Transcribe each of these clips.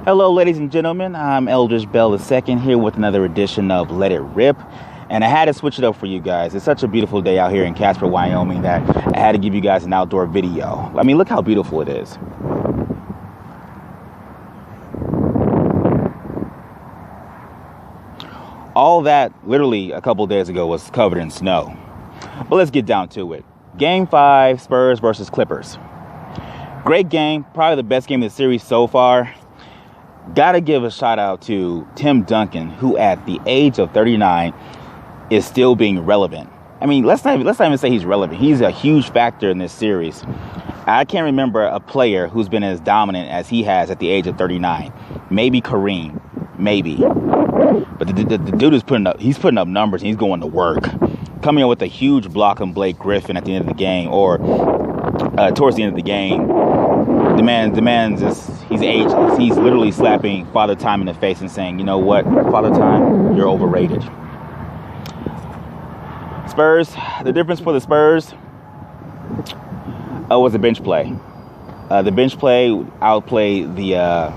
Hello, ladies and gentlemen. I'm Eldridge Bell II here with another edition of Let It Rip. And I had to switch it up for you guys. It's such a beautiful day out here in Casper, Wyoming that I had to give you guys an outdoor video. I mean, look how beautiful it is. All that literally a couple days ago was covered in snow. But let's get down to it. Game 5, Spurs versus Clippers. Great game. Probably the best game of the series so far. Gotta give a shout out to Tim Duncan, who at the age of 39 is still being relevant. I mean, let's not even say he's relevant. He's a huge factor in this series. I can't remember a player who's been as dominant as he has at the age of 39. Maybe Kareem, maybe. But the dude is putting up numbers and he's going to work. Coming in with a huge block on Blake Griffin at the end of the game, or towards the end of the game. The man's he's ageless. He's literally slapping Father Time in the face and saying, you know what, Father Time, you're overrated. Spurs, the difference for the Spurs was the bench play. The bench players outplayed the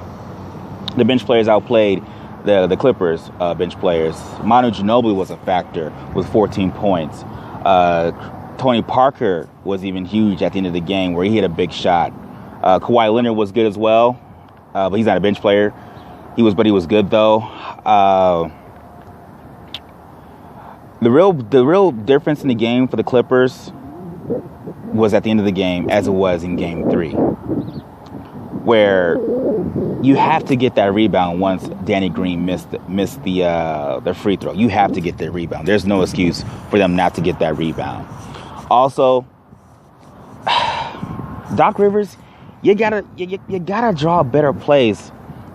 Clippers bench players. Manu Ginobili was a factor with 14 points. Tony Parker was even huge at the end of the game where he hit a big shot. Kawhi Leonard was good as well, but he's not a bench player. He was good though. The real difference in the game for the Clippers was at the end of the game, as it was in Game 3, where you have to get that rebound once Danny Green missed the free throw. You have to get that rebound. There's no excuse for them not to get that rebound. Also, Doc Rivers, you gotta draw better plays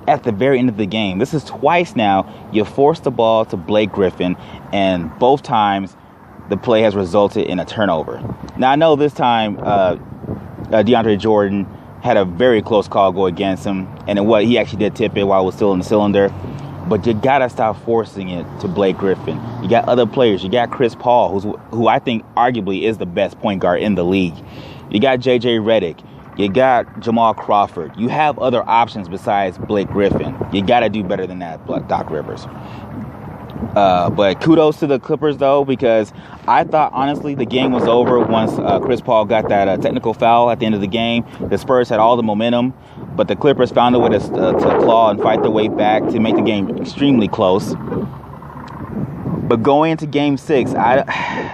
at the very end of the game. This is twice now you forced the ball to Blake Griffin, and both times the play has resulted in a turnover. Now I know this time DeAndre Jordan had a very close call go against him, and he actually did tip it while it was still in the cylinder. But you gotta stop forcing it to Blake Griffin. You got other players. You got Chris Paul, who I think arguably is the best point guard in the league. You got JJ Redick. You got Jamal Crawford. You have other options besides Blake Griffin. You got to do better than that, Doc Rivers. But kudos to the Clippers, though, because I thought, honestly, the game was over once Chris Paul got that technical foul at the end of the game. The Spurs had all the momentum, but the Clippers found a way to claw and fight their way back to make the game extremely close. But going into Game 6,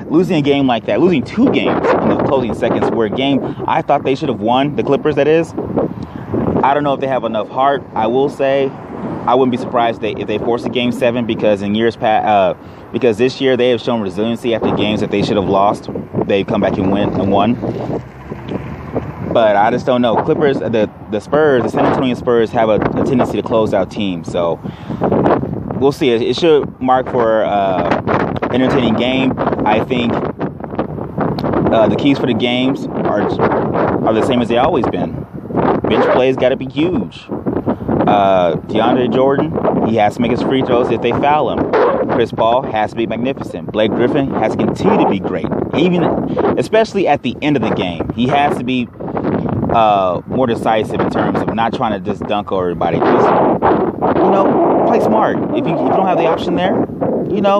losing a game like that, losing 2 games in the closing seconds, where a game I thought they should have won, the Clippers that is, I don't know if they have enough heart. I will say I wouldn't be surprised if they force a Game 7, because in years past, because this year they have shown resiliency after games that they should have lost. They've come back and won. But I just don't know. Clippers, the Spurs, the San Antonio Spurs have a tendency to close out teams, so we'll see. It should mark for entertaining game. I think the keys for the games are the same as they always been. Bench plays got to be huge. DeAndre Jordan, he has to make his free throws if they foul him. Chris Paul has to be magnificent. Blake Griffin has to continue to be great, especially at the end of the game. He has to be more decisive in terms of not trying to just dunk over everybody. Just, play smart. If you don't have the option there,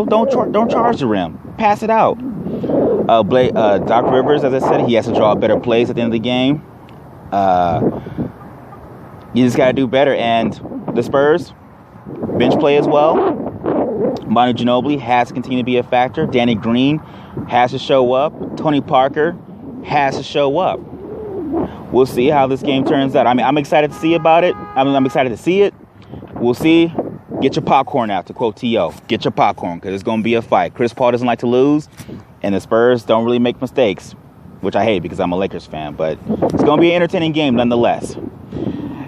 don't charge the rim. Pass it out. Doc Rivers, as I said, he has to draw better plays at the end of the game. You just got to do better. And the Spurs, bench play as well. Manu Ginobili has to continue to be a factor. Danny Green has to show up. Tony Parker has to show up. We'll see how this game turns out. I mean, I'm excited to see about it. I'm excited to see it. We'll see. Get your popcorn out, to quote T.O. Get your popcorn, because it's going to be a fight. Chris Paul doesn't like to lose, and the Spurs don't really make mistakes, which I hate because I'm a Lakers fan. But it's going to be an entertaining game nonetheless.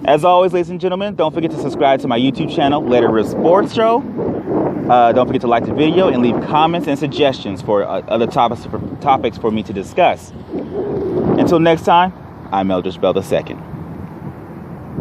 As always, ladies and gentlemen, don't forget to subscribe to my YouTube channel, Let It Rip Sports Show. Don't forget to like the video and leave comments and suggestions for other topics for me to discuss. Until next time, I'm Eldridge Bell II.